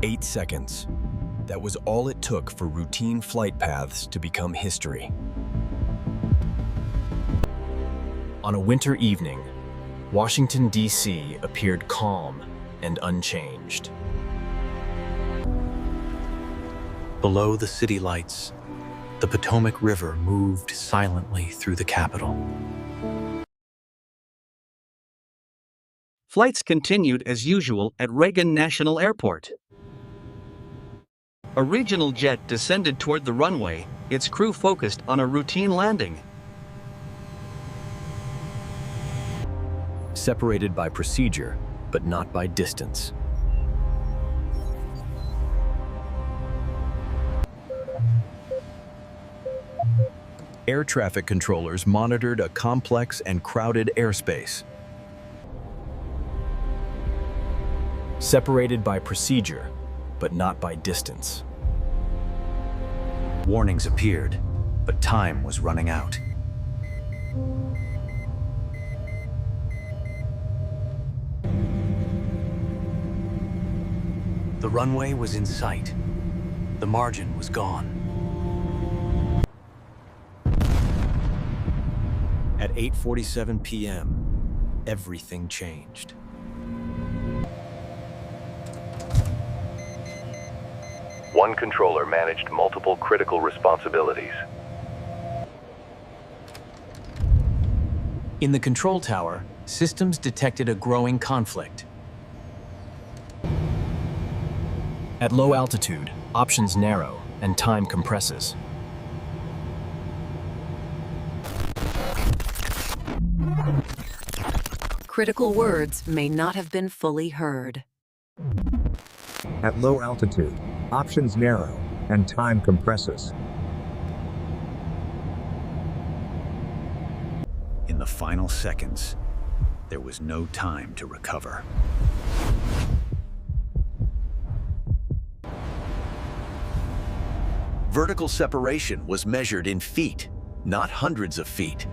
8 seconds. That was all it took for routine flight paths to become history. On a winter evening, Washington, D.C. appeared calm and unchanged. Below the city lights, the Potomac River moved silently through the Capitol. Flights continued as usual at Reagan National Airport. A regional jet descended toward the runway, its crew focused on a routine landing. Separated by procedure, but not by distance. Air traffic controllers monitored a complex and crowded airspace. Separated by procedure, but not by distance. Warnings appeared, but time was running out. The runway was in sight. The margin was gone. At 8:47 p.m., everything changed. One controller managed multiple critical responsibilities. In the control tower, systems detected a growing conflict. At low altitude, options narrow and time compresses. Critical words may not have been fully heard. At low altitude, options narrow and time compresses. In the final seconds, there was no time to recover. Vertical separation was measured in feet, not hundreds of feet.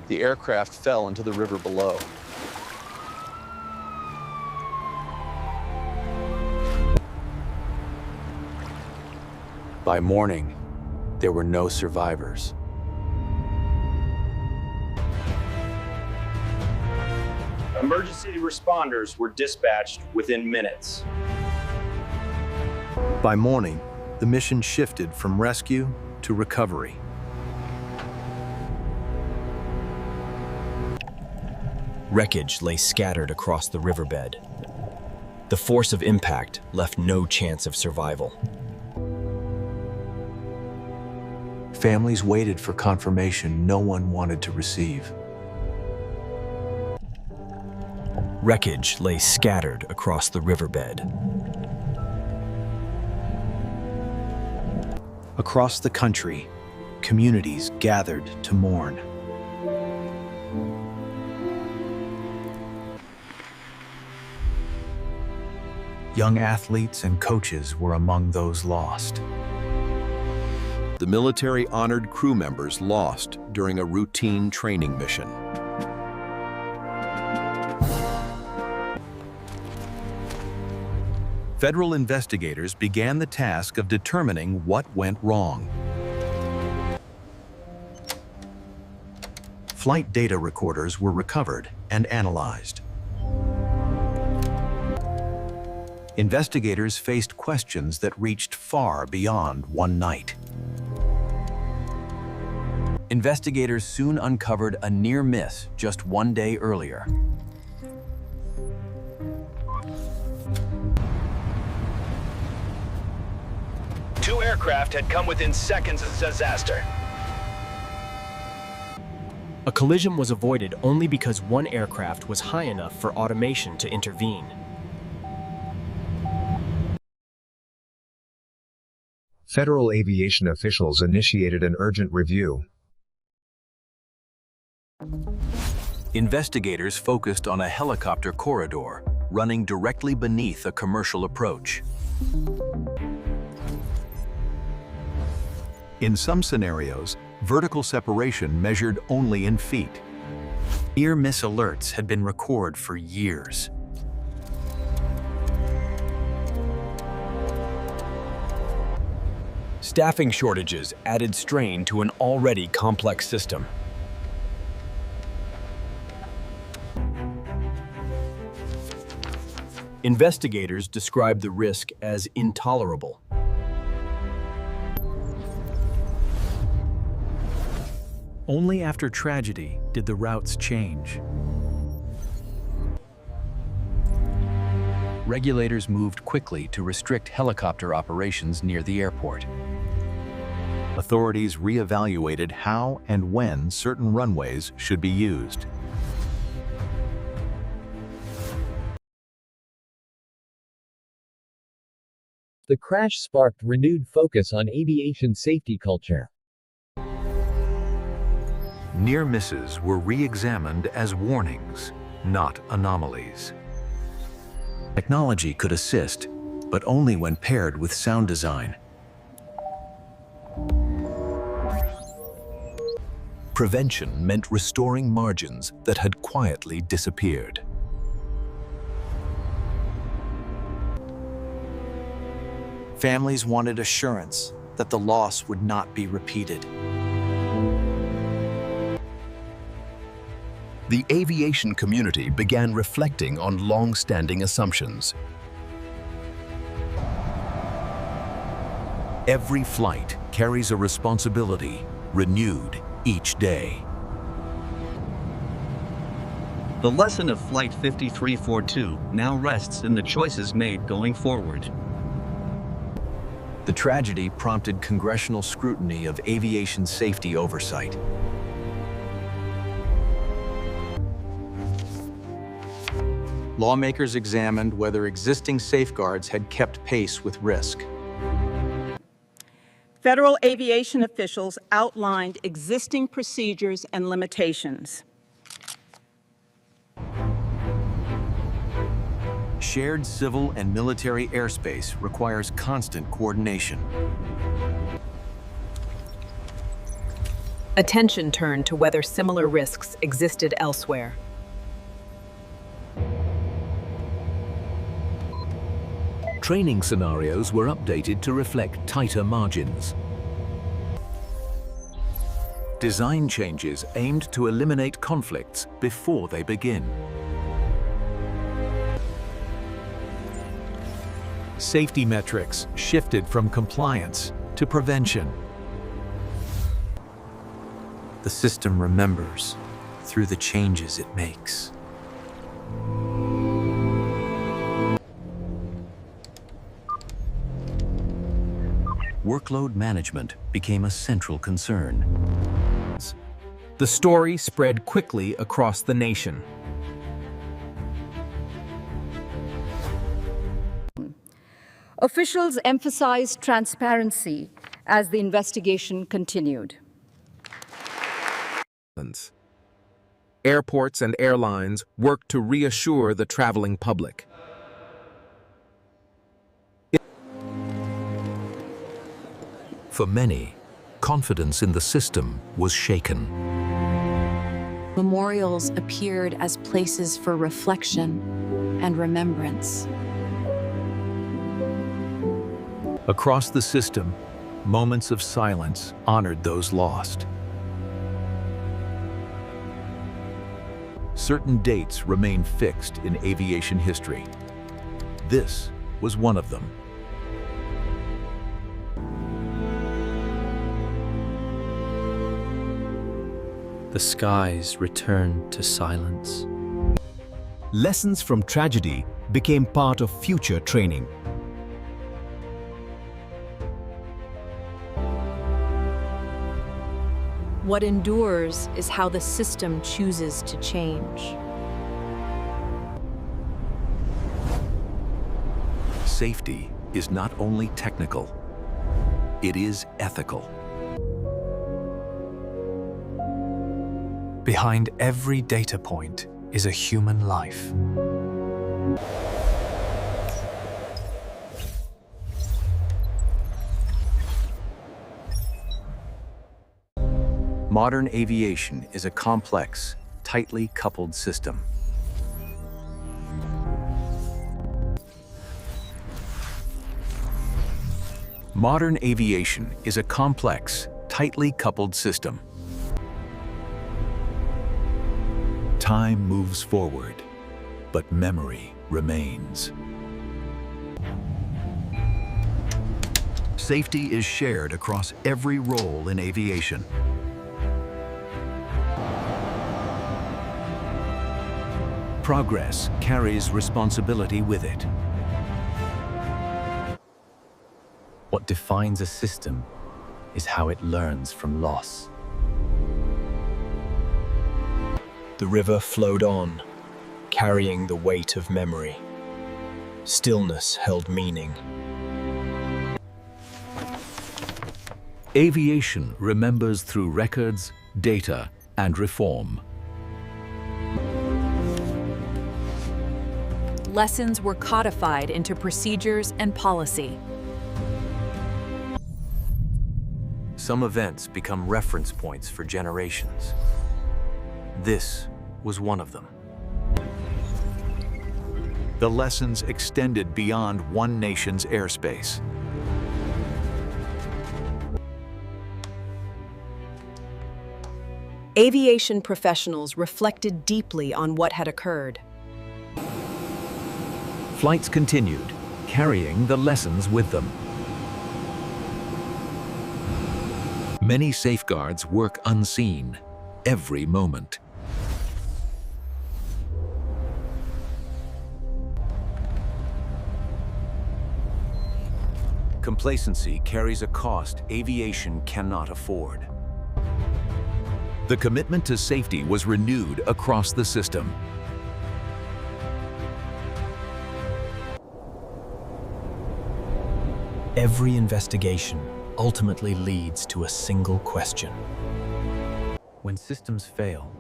The aircraft fell into the river below. By morning, there were no survivors. Emergency responders were dispatched within minutes. By morning, the mission shifted from rescue to recovery. Wreckage lay scattered across the riverbed. The force of impact left no chance of survival. Families waited for confirmation no one wanted to receive. Wreckage lay scattered across the riverbed. Across the country, communities gathered to mourn. Young athletes and coaches were among those lost. The military honored crew members lost during a routine training mission. Federal investigators began the task of determining what went wrong. Flight data recorders were recovered and analyzed. Investigators faced questions that reached far beyond one night. Investigators soon uncovered a near miss just one day earlier. Two aircraft had come within seconds of the disaster. A collision was avoided only because one aircraft was high enough for automation to intervene. Federal aviation officials initiated an urgent review. Investigators focused on a helicopter corridor running directly beneath a commercial approach. In some scenarios, vertical separation measured only in feet. Near-miss alerts had been recorded for years. Staffing shortages added strain to an already complex system. Investigators described the risk as intolerable. Only after tragedy did the routes change. Regulators moved quickly to restrict helicopter operations near the airport. Authorities reevaluated how and when certain runways should be used. The crash sparked renewed focus on aviation safety culture. Near misses were re-examined as warnings, not anomalies. Technology could assist, but only when paired with sound design. Prevention meant restoring margins that had quietly disappeared. Families wanted assurance that the loss would not be repeated. The aviation community began reflecting on long-standing assumptions. Every flight carries a responsibility, renewed each day. The lesson of Flight 5342 now rests in the choices made going forward. The tragedy prompted congressional scrutiny of aviation safety oversight. Lawmakers examined whether existing safeguards had kept pace with risk. Federal aviation officials outlined existing procedures and limitations. Shared civil and military airspace requires constant coordination. Attention turned to whether similar risks existed elsewhere. Training scenarios were updated to reflect tighter margins. Design changes aimed to eliminate conflicts before they begin. Safety metrics shifted from compliance to prevention. The system remembers through the changes it makes. Workload management became a central concern. The story spread quickly across the nation. Officials emphasized transparency as the investigation continued. Airports and airlines worked to reassure the traveling public. For many, confidence in the system was shaken. Memorials appeared as places for reflection and remembrance. Across the system, moments of silence honored those lost. Certain dates remain fixed in aviation history. This was one of them. The skies returned to silence. Lessons from tragedy became part of future training. What endures is how the system chooses to change. Safety is not only technical, it is ethical. Behind every data point is a human life. Modern aviation is a complex, tightly coupled system. Modern aviation is a complex, tightly coupled system. Time moves forward, but memory remains. Safety is shared across every role in aviation. Progress carries responsibility with it. What defines a system is how it learns from loss. The river flowed on, carrying the weight of memory. Stillness held meaning. Aviation remembers through records, data, and reform. Lessons were codified into procedures and policy. Some events become reference points for generations. This was one of them. The lessons extended beyond one nation's airspace. Aviation professionals reflected deeply on what had occurred. Flights continued, carrying the lessons with them. Many safeguards work unseen, every moment. Complacency carries a cost aviation cannot afford. The commitment to safety was renewed across the system. Every investigation ultimately leads to a single question. When systems fail,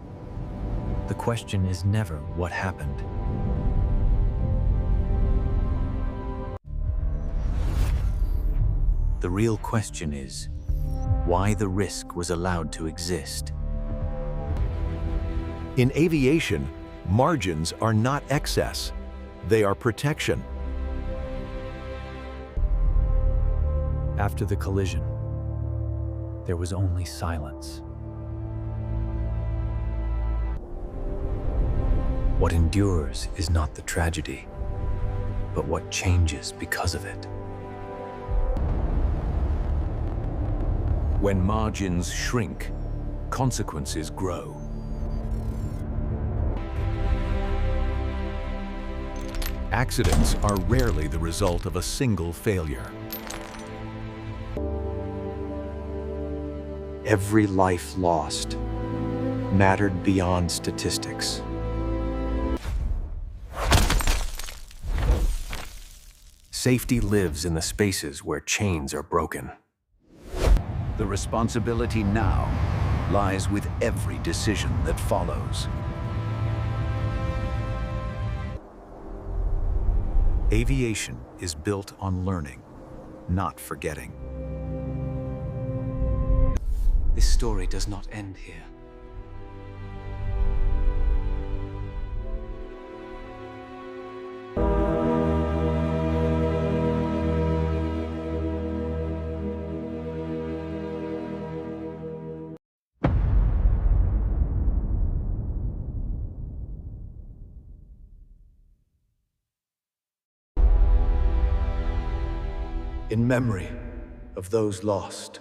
the question is never what happened. The real question is why the risk was allowed to exist. In aviation, margins are not excess, they are protection. After the collision, there was only silence. What endures is not the tragedy, but what changes because of it. When margins shrink, consequences grow. Accidents are rarely the result of a single failure. Every life lost mattered beyond statistics. Safety lives in the spaces where chains are broken. The responsibility now lies with every decision that follows. Aviation is built on learning, not forgetting. This story does not end here. In memory of those lost,